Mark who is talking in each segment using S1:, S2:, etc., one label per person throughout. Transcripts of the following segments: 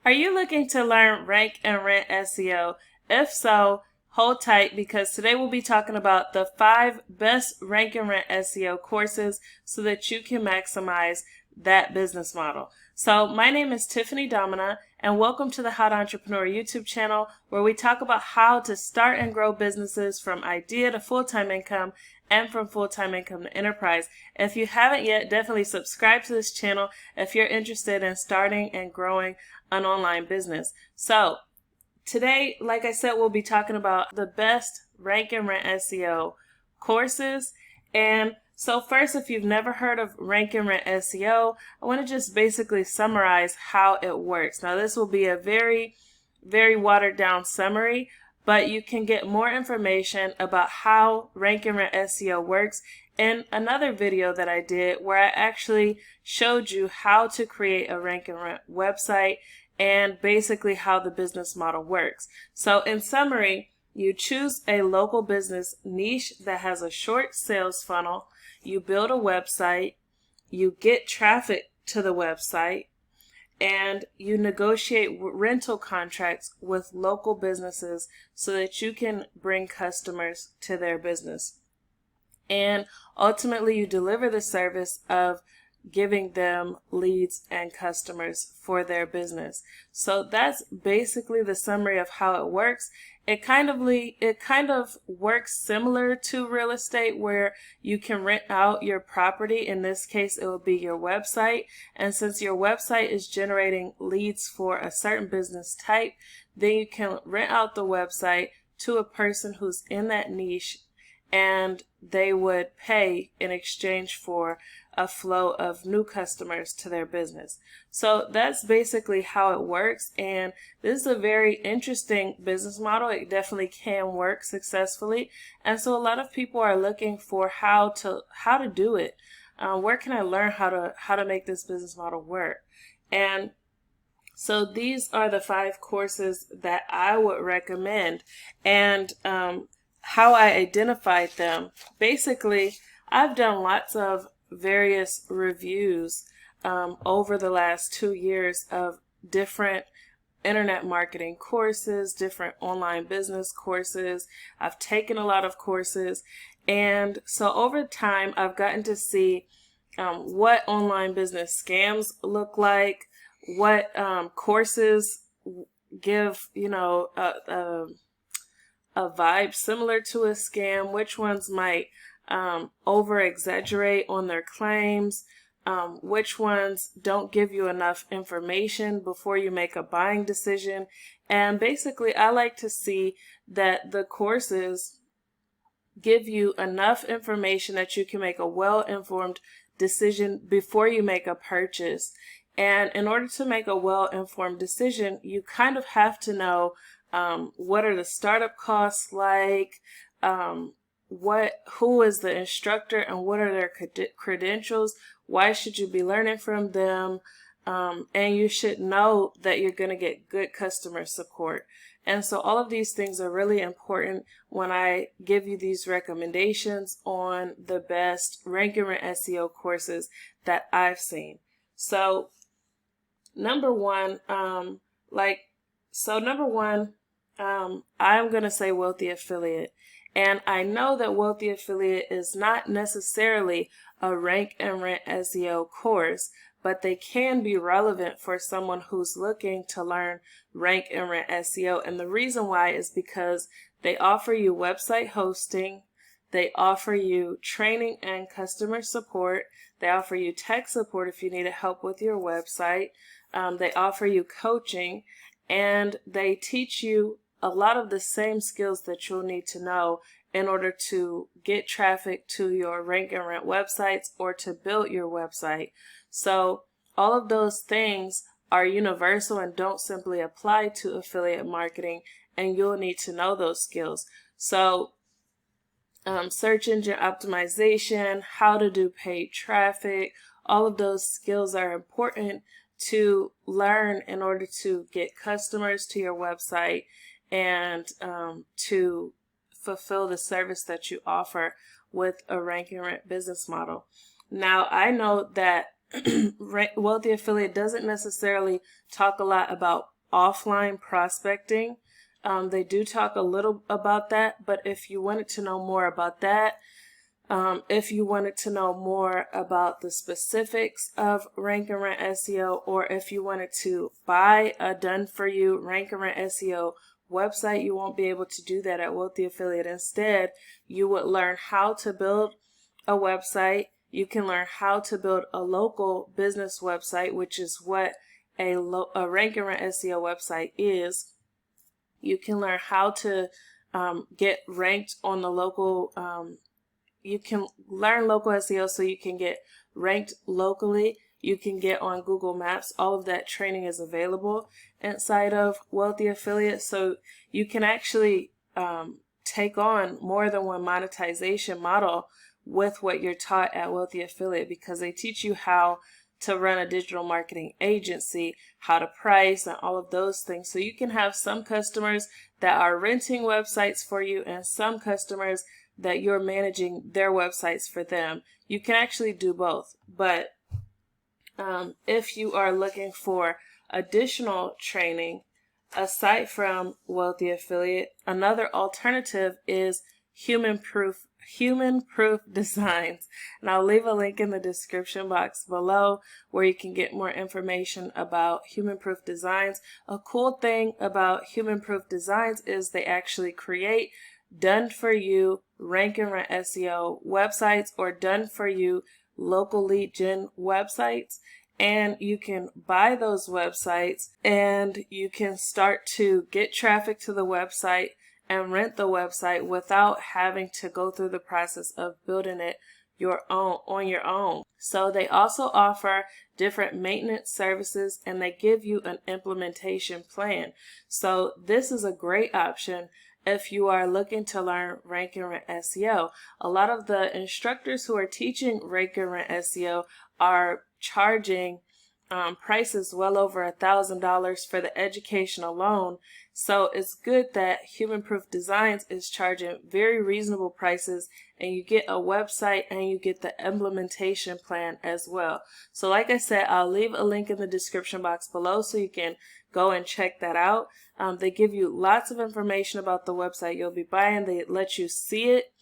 S1: Are you looking to learn Rank and Rent SEO? If so, hold tight because today we'll be talking about the 5 best Rank and Rent SEO courses so that you can maximize that business model. So my name is Tiffany Domena and welcome to the Hot Entrepreneur YouTube channel where we talk about how to start and grow businesses from idea to full-time income and from full-time income to enterprise. If you haven't yet, definitely subscribe to this channel if you're interested in starting and growing an online business. So today, like I said, we'll be talking about the best Rank and Rent SEO courses. And so first, if you've never heard of Rank and Rent SEO, I want to just basically summarize how it works. Now, this will be a very watered down summary, but you can get more information about how Rank and Rent SEO works in another video that I did where I actually showed you how to create a Rank and Rent website and basically how the business model works. So in summary, you choose a local business niche that has a short sales funnel, you build a website, you get traffic to the website, and you negotiate rental contracts with local businesses so that you can bring customers to their business. And ultimately, you deliver the service of giving them leads and customers for their business. So that's basically the summary of how it works. It kind of works similar to real estate where you can rent out your property. In this case, it will be your website. And since your website is generating leads for a certain business type, then you can rent out the website to a person who's in that niche and they would pay in exchange for a flow of new customers to their business. So that's basically how it works, and this is a very interesting business model. It definitely can work successfully, and so a lot of people are looking for how to do it. Where can I learn how to make this business model work? And so these are the 5 courses that I would recommend, and how I identified them. Basically, I've done lots of various reviews over the last 2 years of different internet marketing courses, different online business courses. I've taken a lot of courses, and so over time I've gotten to see what online business scams look like, what courses give a vibe similar to a scam, which ones might over exaggerate on their claims, which ones don't give you enough information before you make a buying decision. And basically, I like to see that the courses give you enough information that you can make a well-informed decision before you make a purchase. And in order to make a well-informed decision, you kind of have to know what are the startup costs like, who is the instructor and what are their credentials, why should you be learning from them, and you should know that you're going to get good customer support. And so all of these things are really important when I give you these recommendations on the best Rank and Rent SEO courses that I've seen. So number one, I'm going to say Wealthy Affiliate. And I know that Wealthy Affiliate is not necessarily a Rank and Rent SEO course, but they can be relevant for someone who's looking to learn Rank and Rent SEO. And the reason why is because they offer you website hosting, they offer you training and customer support, they offer you tech support if you need help with your website, they offer you coaching, and they teach you a lot of the same skills that you'll need to know in order to get traffic to your Rank and Rent websites or to build your website. So all of those things are universal and don't simply apply to affiliate marketing, and you'll need to know those skills. So search engine optimization, how to do paid traffic, all of those skills are important to learn in order to get customers to your website and to fulfill the service that you offer with a Rank and Rent business model. Now, I know that Wealthy Affiliate doesn't necessarily talk a lot about offline prospecting. They do talk a little about that, but if you wanted to know more about that, if you wanted to know more about the specifics of Rank and Rent SEO, or if you wanted to buy a done-for-you Rank and Rent SEO website, you won't be able to do that at Wealthy Affiliate. Instead, you would learn how to build a website. You can learn how to build a local business website, which is what a Rank and Rent SEO website is. You can learn how to get ranked on the local you can learn local SEO so you can get ranked locally. You can get on Google Maps. All of that training is available inside of Wealthy Affiliate. So you can actually take on more than one monetization model with what you're taught at Wealthy Affiliate, because they teach you how to run a digital marketing agency, how to price, and all of those things. So you can have some customers that are renting websites for you and some customers that you're managing their websites for them. You can actually do both. But if you are looking for additional training aside from Wealthy Affiliate, another alternative is Human Proof Designs. And I'll leave a link in the description box below where you can get more information about Human Proof Designs. A cool thing about Human Proof Designs is they actually create done-for-you Rank and Rent SEO websites or done-for-you local lead gen websites. And you can buy those websites and you can start to get traffic to the website and rent the website without having to go through the process of building it on your own. So they also offer different maintenance services and they give you an implementation plan. So this is a great option if you are looking to learn Rank and Rent SEO. A lot of the instructors who are teaching Rank and Rent SEO are charging prices well over $1,000 for the education alone. So it's good that Human Proof Designs is charging very reasonable prices, and you get a website and you get the implementation plan as well. So like I said, I'll leave a link in the description box below so you can go and check that out. They give you lots of information about the website you'll be buying. They let you see it.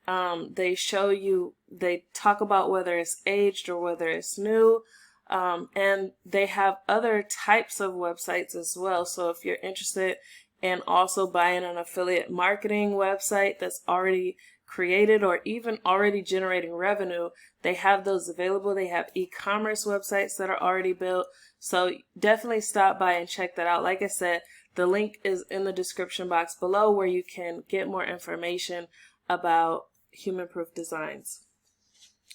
S1: They show you, they talk about whether it's aged or whether it's new. And they have other types of websites as well. So if you're interested in also buying an affiliate marketing website that's already created or even already generating revenue, they have those available. They have e-commerce websites that are already built. So definitely stop by and check that out. Like I said, the link is in the description box below where you can get more information about Human Proof Designs.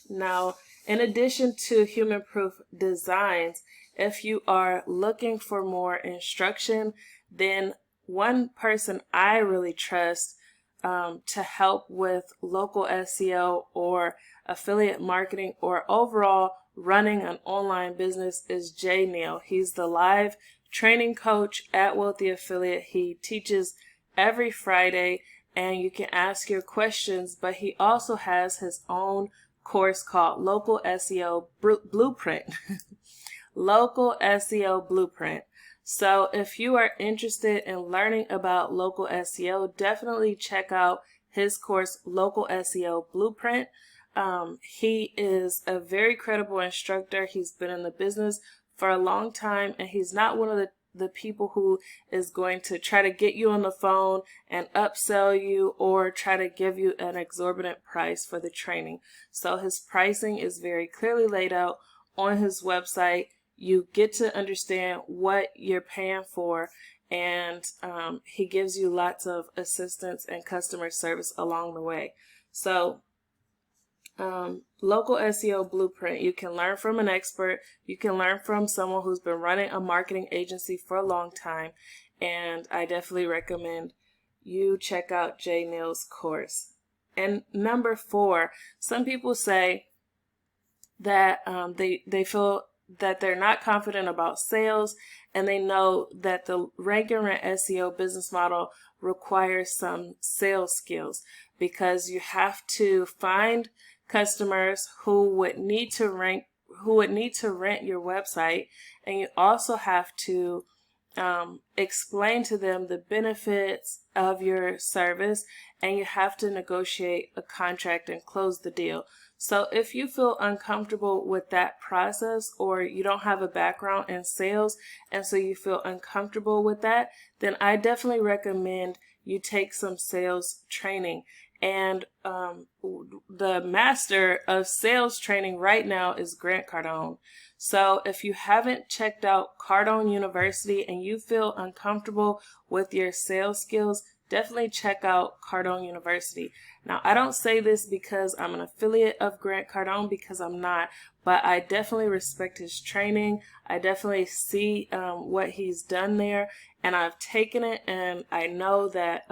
S1: Now, in addition to Human Proof Designs, if you are looking for more instruction, then one person I really trust to help with local SEO or affiliate marketing or overall running an online business is Jay Neal. He's the live training coach at Wealthy Affiliate. He teaches every Friday and you can ask your questions, but he also has his own course called Local SEO Blueprint. Local SEO Blueprint. So if you are interested in learning about local SEO, definitely check out his course, Local SEO Blueprint. He is a very credible instructor. He's been in the business for a long time, and he's not one of the people who is going to try to get you on the phone and upsell you or try to give you an exorbitant price for the training. So his pricing is very clearly laid out on his website. You get to understand what you're paying for, and he gives you lots of assistance and customer service along the way. So Local SEO Blueprint, you can learn from an expert. You can learn from someone who's been running a marketing agency for a long time, and I definitely recommend you check out Jay Neal's course. And number 4, some people say that they feel that they're not confident about sales, and they know that the Rank and Rent SEO business model requires some sales skills, because you have to find customers who would need to rent your website, and you also have to explain to them the benefits of your service, and you have to negotiate a contract and close the deal. So if you feel uncomfortable with that process, or you don't have a background in sales and so you feel uncomfortable with that, then I definitely recommend you take some sales training. And the master of sales training right now is Grant Cardone. So if you haven't checked out Cardone University and you feel uncomfortable with your sales skills, definitely check out Cardone University. Now, I don't say this because I'm an affiliate of Grant Cardone, because I'm not, but I definitely respect his training. I definitely see what he's done there, and I've taken it, and I know that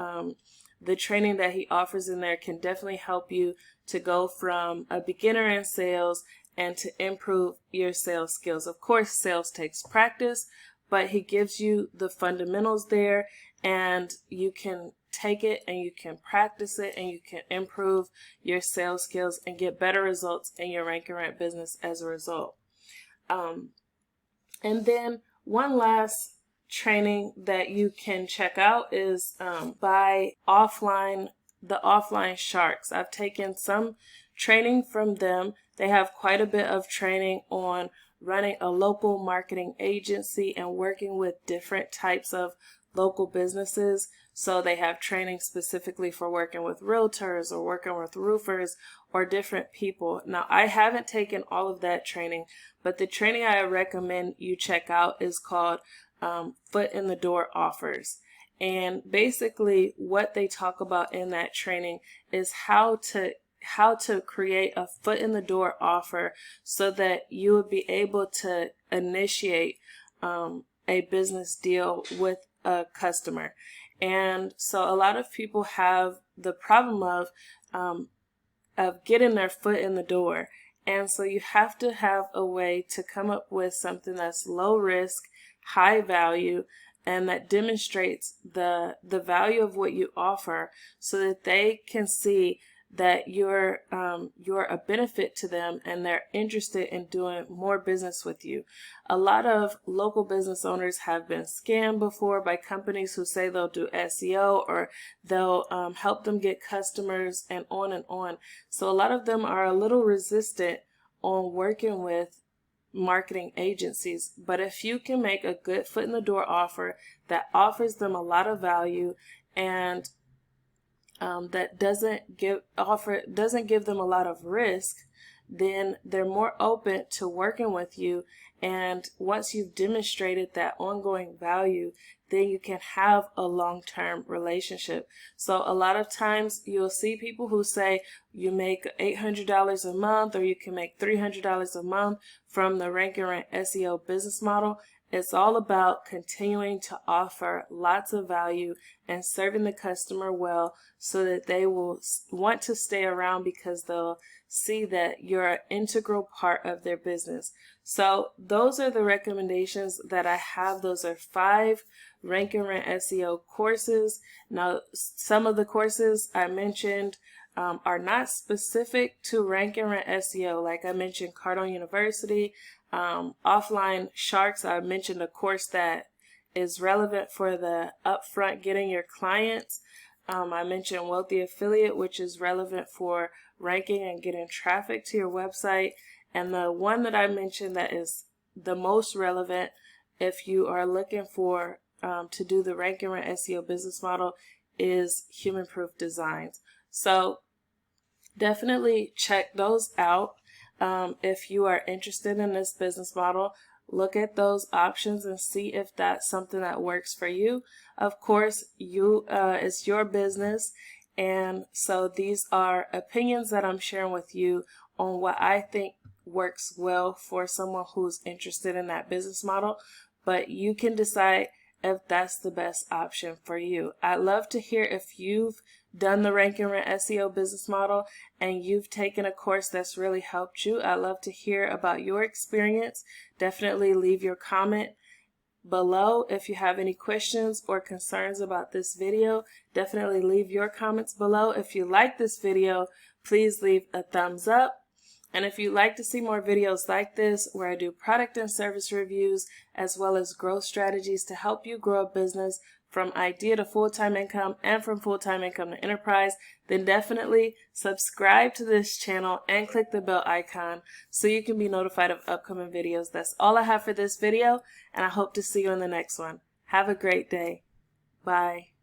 S1: the training that he offers in there can definitely help you to go from a beginner in sales and to improve your sales skills. Of course, sales takes practice, but he gives you the fundamentals there, and you can take it and you can practice it and you can improve your sales skills and get better results in your Rank and Rent business as a result. And then one last training that you can check out is by the Offlinesharks. I've taken some training from them. They have quite a bit of training on running a local marketing agency and working with different types of local businesses. So they have training specifically for working with realtors or working with roofers or different people. Now, I haven't taken all of that training, but the training I recommend you check out is called Foot in the Door Offers. And basically what they talk about in that training is how to create a foot in the door offer so that you would be able to initiate a business deal with a customer. And so a lot of people have the problem of getting their foot in the door. And so you have to have a way to come up with something that's low risk, high value, and that demonstrates the value of what you offer so that they can see that you're a benefit to them and they're interested in doing more business with you. A lot of local business owners have been scammed before by companies who say they'll do SEO or they'll help them get customers and on and on. So a lot of them are a little resistant on working with marketing agencies. But if you can make a good foot in the door offer that offers them a lot of value and that doesn't give them a lot of risk, then they're more open to working with you. And once you've demonstrated that ongoing value, then you can have a long-term relationship. So a lot of times you'll see people who say you make $800 a month or you can make $300 a month from the Rank and Rent SEO business model. It's all about continuing to offer lots of value and serving the customer well so that they will want to stay around because they'll see that you're an integral part of their business. So those are the recommendations that I have. Those are 5 Rank and Rent SEO courses. Now, some of the courses I mentioned are not specific to Rank and Rent SEO. Like I mentioned, Cardone University, Offlinesharks. I mentioned a course that is relevant for the upfront getting your clients. I mentioned Wealthy Affiliate, which is relevant for ranking and getting traffic to your website. And the one that I mentioned that is the most relevant if you are looking for to do the Rank and Rent SEO business model is Human Proof Designs. So definitely check those out. If you are interested in this business model, look at those options and see if that's something that works for you. Of course, it's your business, and so these are opinions that I'm sharing with you on what I think works well for someone who's interested in that business model, but you can decide if that's the best option for you. I'd love to hear if you've done the Rank and Rent SEO business model and you've taken a course that's really helped you. I'd love to hear about your experience. Definitely leave your comment below. If you have any questions or concerns about this video, definitely leave your comments below. If you like this video, please leave a thumbs up. And if you'd like to see more videos like this, where I do product and service reviews, as well as growth strategies to help you grow a business from idea to full-time income and from full-time income to enterprise, then definitely subscribe to this channel and click the bell icon so you can be notified of upcoming videos. That's all I have for this video, and I hope to see you in the next one. Have a great day. Bye.